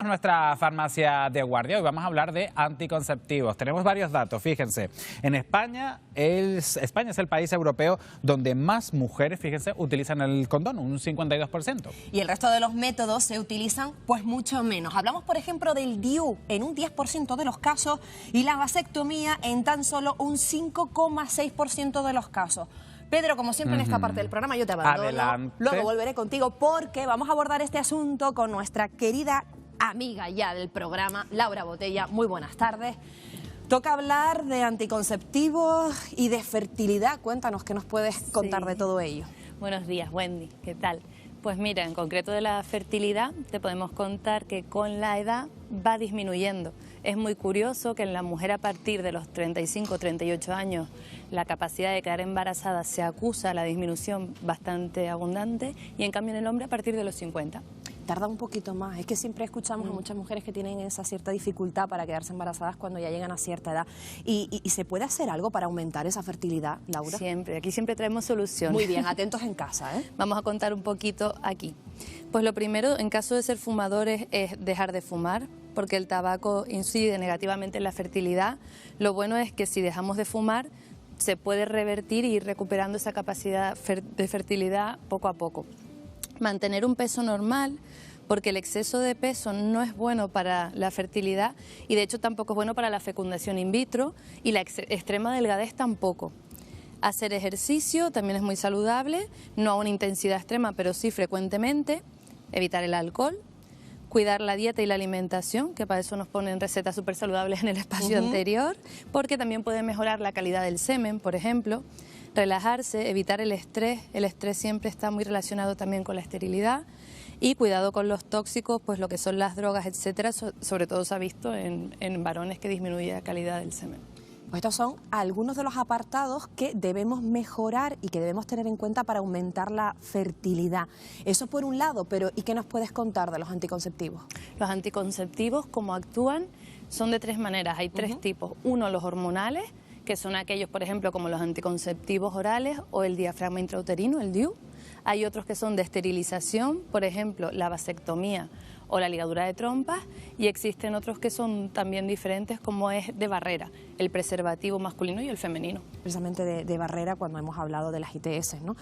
nuestra farmacia de guardia. Hoy vamos a hablar de anticonceptivos. Tenemos varios datos, fíjense. En España es el país europeo donde más mujeres, fíjense, utilizan el condón, un 52%. Y el resto de los métodos se utilizan pues mucho menos. Hablamos, por ejemplo, del DIU en un 10% de los casos y la vasectomía en tan solo un 5,6% de los casos. Pedro, como siempre en esta parte del programa, yo te abandono. Adelante. Luego volveré contigo porque vamos a abordar este asunto con nuestra querida amiga ya del programa, Laura Botella. Muy buenas tardes. Toca hablar de anticonceptivos y de fertilidad. Cuéntanos qué nos puedes contar de todo ello. Buenos días, Wendy. ¿Qué tal? Pues mira, en concreto de la fertilidad te podemos contar que con la edad va disminuyendo. Es muy curioso que en la mujer a partir de los 35-38 años la capacidad de quedar embarazada se acusa la disminución bastante abundante y en cambio en el hombre a partir de los 50. Tarda un poquito más. Es que siempre escuchamos a muchas mujeres que tienen esa cierta dificultad para quedarse embarazadas cuando ya llegan a cierta edad. ¿Y se puede hacer algo para aumentar esa fertilidad, Laura? Siempre, aquí siempre traemos soluciones. Muy bien, atentos en casa, ¿eh? Vamos a contar un poquito aquí. Pues lo primero, en caso de ser fumadores, es dejar de fumar, porque el tabaco incide negativamente en la fertilidad. Lo bueno es que si dejamos de fumar, se puede revertir y ir recuperando esa capacidad de fertilidad poco a poco. Mantener un peso normal, porque el exceso de peso no es bueno para la fertilidad y de hecho tampoco es bueno para la fecundación in vitro y la extrema delgadez tampoco. Hacer ejercicio también es muy saludable, no a una intensidad extrema, pero sí frecuentemente. Evitar el alcohol, cuidar la dieta y la alimentación, que para eso nos ponen recetas súper saludables en el espacio anterior, porque también puede mejorar la calidad del semen, por ejemplo. Relajarse, evitar el estrés siempre está muy relacionado también con la esterilidad y cuidado con los tóxicos, pues lo que son las drogas, etcétera, sobre todo se ha visto en varones que disminuye la calidad del semen. Pues estos son algunos de los apartados que debemos mejorar y que debemos tener en cuenta para aumentar la fertilidad. Eso por un lado, pero ¿y qué nos puedes contar de los anticonceptivos? Los anticonceptivos, como actúan, son de tres maneras, hay tres tipos. Uno, los hormonales, que son aquellos, por ejemplo, como los anticonceptivos orales o el diafragma intrauterino, el DIU. Hay otros que son de esterilización, por ejemplo, la vasectomía o la ligadura de trompas, y existen otros que son también diferentes, como es de barrera, el preservativo masculino y el femenino. Precisamente de barrera cuando hemos hablado de las ITS, ¿no?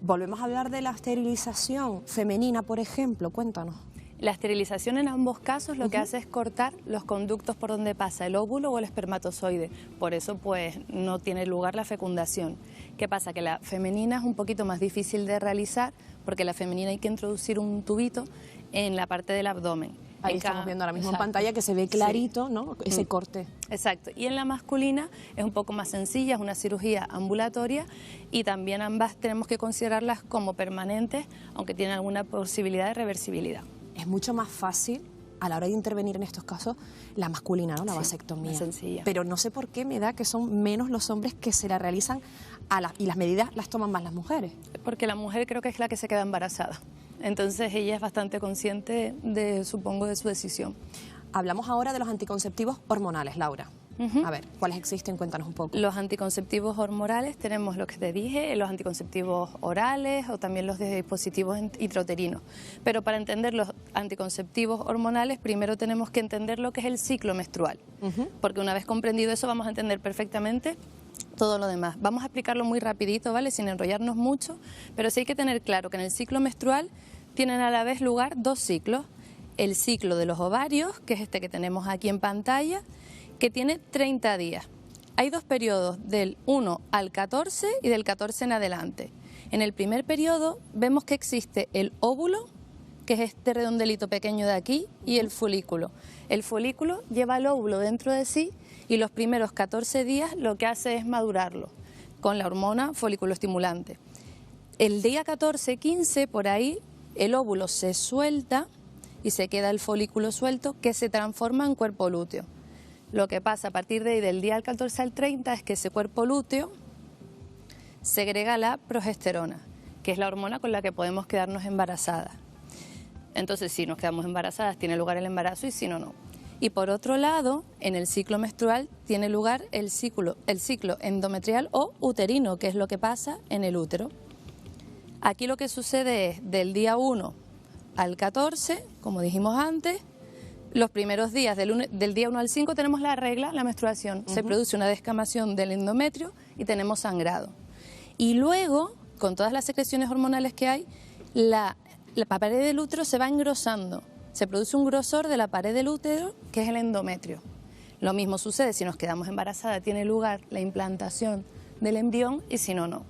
Volvemos a hablar de la esterilización femenina, por ejemplo, cuéntanos. La esterilización en ambos casos lo que hace es cortar los conductos por donde pasa el óvulo o el espermatozoide, por eso pues no tiene lugar la fecundación. ¿Qué pasa? Que la femenina es un poquito más difícil de realizar porque la femenina hay que introducir un tubito en la parte del abdomen. Ahí estamos viendo ahora mismo en pantalla que se ve clarito, ¿no? Ese corte. Exacto. Y en la masculina es un poco más sencilla, es una cirugía ambulatoria y también ambas tenemos que considerarlas como permanentes, aunque tienen alguna posibilidad de reversibilidad. Es mucho más fácil a la hora de intervenir en estos casos la masculina, ¿no? La vasectomía. Más sencilla. Pero no sé por qué me da que son menos los hombres que se la realizan y las medidas las toman más las mujeres. Porque la mujer creo que es la que se queda embarazada. Entonces ella es bastante consciente supongo, de su decisión. Hablamos ahora de los anticonceptivos hormonales, Laura. A ver, ¿cuáles existen? Cuéntanos un poco. Los anticonceptivos hormonales tenemos lo que te dije, los anticonceptivos orales o también los de dispositivos intrauterinos. Pero para entender los anticonceptivos hormonales, primero tenemos que entender lo que es el ciclo menstrual. Porque una vez comprendido eso vamos a entender perfectamente todo lo demás. Vamos a explicarlo muy rapidito, ¿vale? Sin enrollarnos mucho, pero sí hay que tener claro que en el ciclo menstrual tienen a la vez lugar dos ciclos. El ciclo de los ovarios, que es este que tenemos aquí en pantalla, que tiene 30 días. Hay dos periodos, del 1 al 14 y del 14 en adelante. En el primer periodo vemos que existe el óvulo, que es este redondelito pequeño de aquí, y el folículo. El folículo lleva el óvulo dentro de sí y los primeros 14 días lo que hace es madurarlo con la hormona folículo estimulante. El día 14-15, por ahí, el óvulo se suelta y se queda el folículo suelto, que se transforma en cuerpo lúteo. Lo que pasa a partir de ahí, del día 14 al 30, es que ese cuerpo lúteo segrega la progesterona, que es la hormona con la que podemos quedarnos embarazadas. Entonces, si nos quedamos embarazadas, tiene lugar el embarazo y si no, no. Y por otro lado, en el ciclo menstrual tiene lugar el ciclo endometrial o uterino, que es lo que pasa en el útero. Aquí lo que sucede es del día 1 al 14, como dijimos antes, los primeros días, del día 1 al 5, tenemos la regla, la menstruación. Se produce una descamación del endometrio y tenemos sangrado. Y luego, con todas las secreciones hormonales que hay, la pared del útero se va engrosando. Se produce un grosor de la pared del útero, que es el endometrio. Lo mismo sucede si nos quedamos embarazadas, tiene lugar la implantación del embrión y si no, no.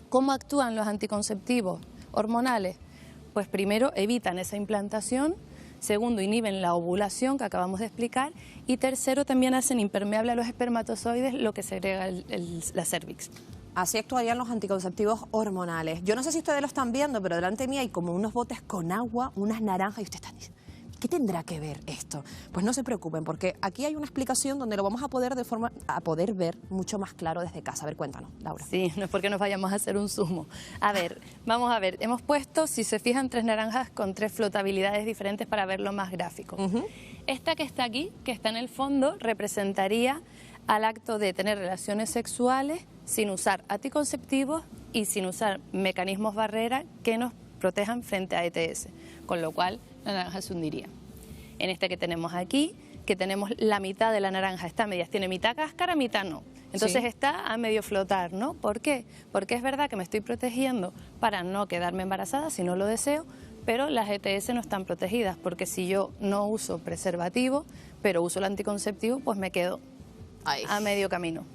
¿Cómo actúan los anticonceptivos hormonales? Pues primero evitan esa implantación, segundo inhiben la ovulación que acabamos de explicar y tercero también hacen impermeable a los espermatozoides lo que segrega la cervix. Así actuarían los anticonceptivos hormonales. Yo no sé si ustedes lo están viendo, pero delante de mí hay como unos botes con agua, unas naranjas y ustedes están diciendo, ¿qué tendrá que ver esto? Pues no se preocupen, porque aquí hay una explicación donde lo vamos a poder ver mucho más claro desde casa. A ver, cuéntanos, Laura. Sí, no es porque nos vayamos a hacer un zumo. A ver, vamos a ver. Hemos puesto, si se fijan, 3 naranjas con 3 flotabilidades diferentes para verlo más gráfico. Esta que está aquí, que está en el fondo, representaría al acto de tener relaciones sexuales sin usar anticonceptivos y sin usar mecanismos barrera que nos protejan frente a ETS, con lo cual la naranja se hundiría. En este que tenemos aquí, que tenemos la mitad de la naranja está a medias, tiene mitad cáscara, mitad no. Entonces sí, está a medio flotar, ¿no? ¿Por qué? Porque es verdad que me estoy protegiendo para no quedarme embarazada si no lo deseo, pero las ETS no están protegidas, porque si yo no uso preservativo, pero uso el anticonceptivo, pues me quedo a medio camino.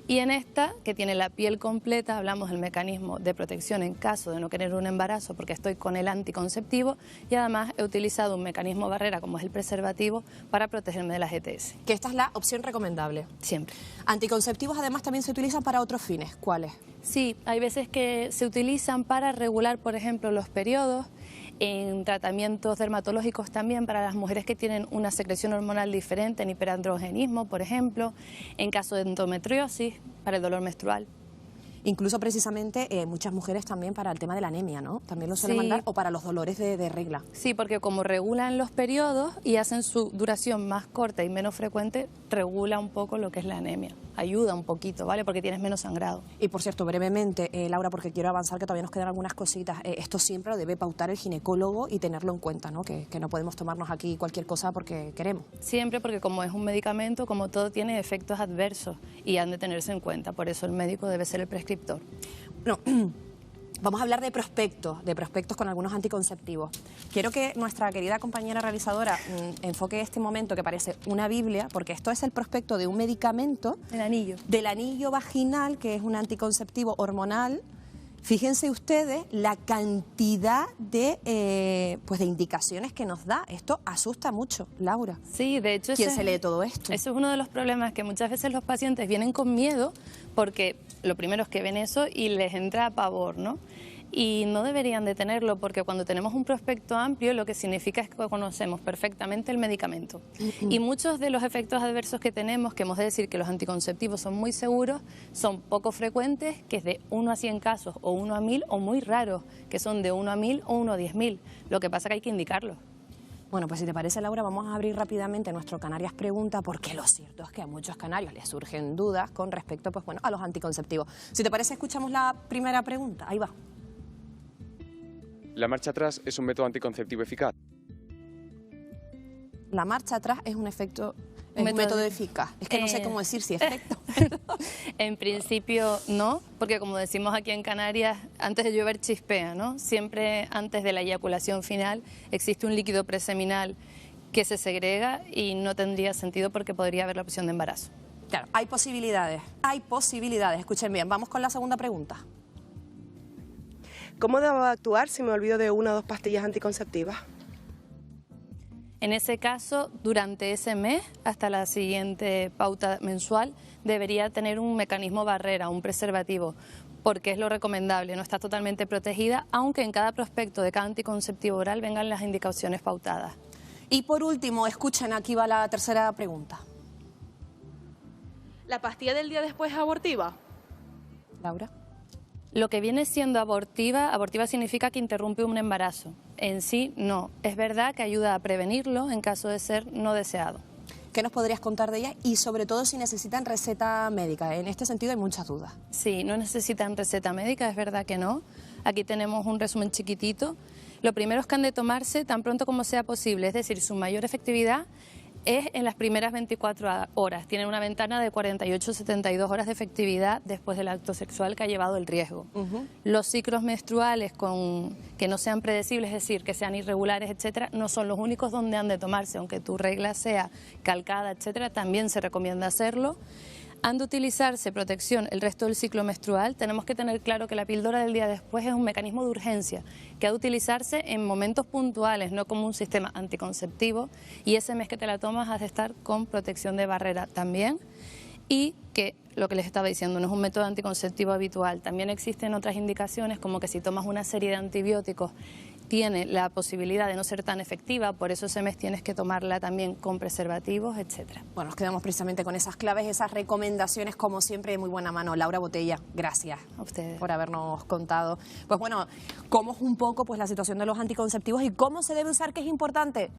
Y en esta, que tiene la piel completa, hablamos del mecanismo de protección en caso de no querer un embarazo porque estoy con el anticonceptivo y además he utilizado un mecanismo barrera como es el preservativo para protegerme de las ETS. Que esta es la opción recomendable. Siempre. Anticonceptivos además también se utilizan para otros fines. ¿Cuáles? Sí, hay veces que se utilizan para regular, por ejemplo, los periodos, en tratamientos dermatológicos también para las mujeres que tienen una secreción hormonal diferente, en hiperandrogenismo, por ejemplo, en caso de endometriosis, para el dolor menstrual. Incluso precisamente muchas mujeres también para el tema de la anemia, ¿no? También lo suelen mandar, o para los dolores de regla. Sí, porque como regulan los periodos y hacen su duración más corta y menos frecuente, regula un poco lo que es la anemia. Ayuda un poquito, ¿vale? Porque tienes menos sangrado. Y por cierto, brevemente, Laura, porque quiero avanzar, que todavía nos quedan algunas cositas, esto siempre lo debe pautar el ginecólogo y tenerlo en cuenta, ¿no? Que no podemos tomarnos aquí cualquier cosa porque queremos. Siempre, porque como es un medicamento, como todo tiene efectos adversos y han de tenerse en cuenta, por eso el médico debe ser el prescriptor. No. Vamos a hablar de prospectos con algunos anticonceptivos. Quiero que nuestra querida compañera realizadora enfoque este momento que parece una Biblia, porque esto es el prospecto de un medicamento. Del anillo vaginal, que es un anticonceptivo hormonal. Fíjense ustedes la cantidad de indicaciones que nos da. Esto asusta mucho, Laura. Sí, de hecho... ¿Quién se lee todo esto? Eso es uno de los problemas, que muchas veces los pacientes vienen con miedo porque lo primero es que ven eso y les entra pavor, ¿no? Y no deberían de tenerlo, porque cuando tenemos un prospecto amplio lo que significa es que conocemos perfectamente el medicamento. Y muchos de los efectos adversos que tenemos, que hemos de decir que los anticonceptivos son muy seguros, son poco frecuentes, que es de 1 a 100 casos o 1 a 1000, o muy raros, que son de 1 a 1000 o 1 a 10.000. Lo que pasa es que hay que indicarlo. Bueno, pues si te parece, Laura, vamos a abrir rápidamente nuestro Canarias Pregunta, porque lo cierto es que a muchos canarios les surgen dudas con respecto, pues bueno, a los anticonceptivos. Si te parece, escuchamos la primera pregunta. Ahí va. ¿La marcha atrás es un método anticonceptivo eficaz? La marcha atrás es un método eficaz. Es que no sé cómo decir si efecto. En principio no, porque como decimos aquí en Canarias, antes de llover chispea, ¿no? Siempre antes de la eyaculación final existe un líquido preseminal que se segrega y no tendría sentido porque podría haber la opción de embarazo. Claro, hay posibilidades. Escuchen bien, vamos con la segunda pregunta. ¿Cómo debo actuar si me olvido de 1 o 2 pastillas anticonceptivas? En ese caso, durante ese mes, hasta la siguiente pauta mensual, debería tener un mecanismo barrera, un preservativo, porque es lo recomendable, no está totalmente protegida, aunque en cada prospecto de cada anticonceptivo oral vengan las indicaciones pautadas. Y por último, escuchen, aquí va la tercera pregunta. ¿La pastilla del día después es abortiva? Laura. Lo que viene siendo abortiva significa que interrumpe un embarazo. En sí, no. Es verdad que ayuda a prevenirlo en caso de ser no deseado. ¿Qué nos podrías contar de ella? Y sobre todo si necesitan receta médica. En este sentido hay muchas dudas. Sí, no necesitan receta médica, es verdad que no. Aquí tenemos un resumen chiquitito, Lo primero es que han de tomarse tan pronto como sea posible, es decir, su mayor efectividad es en las primeras 24 horas. Tienen una ventana de 48-72 horas de efectividad después del acto sexual que ha llevado el riesgo. Los ciclos menstruales que no sean predecibles, es decir, que sean irregulares, etcétera, no son los únicos donde han de tomarse. Aunque tu regla sea calcada, etcétera, también se recomienda hacerlo. Han de utilizarse protección el resto del ciclo menstrual. Tenemos que tener claro que la píldora del día después es un mecanismo de urgencia que ha de utilizarse en momentos puntuales, no como un sistema anticonceptivo, y ese mes que te la tomas has de estar con protección de barrera también. Y que lo que les estaba diciendo, no es un método anticonceptivo habitual. También existen otras indicaciones, como que si tomas una serie de antibióticos tiene la posibilidad de no ser tan efectiva, por eso ese mes tienes que tomarla también con preservativos, etcétera. Bueno, nos quedamos precisamente con esas claves, esas recomendaciones, como siempre, de muy buena mano. Laura Botella, gracias A ustedes por habernos contado. Pues bueno, cómo es un poco pues la situación de los anticonceptivos y cómo se debe usar, que es importante.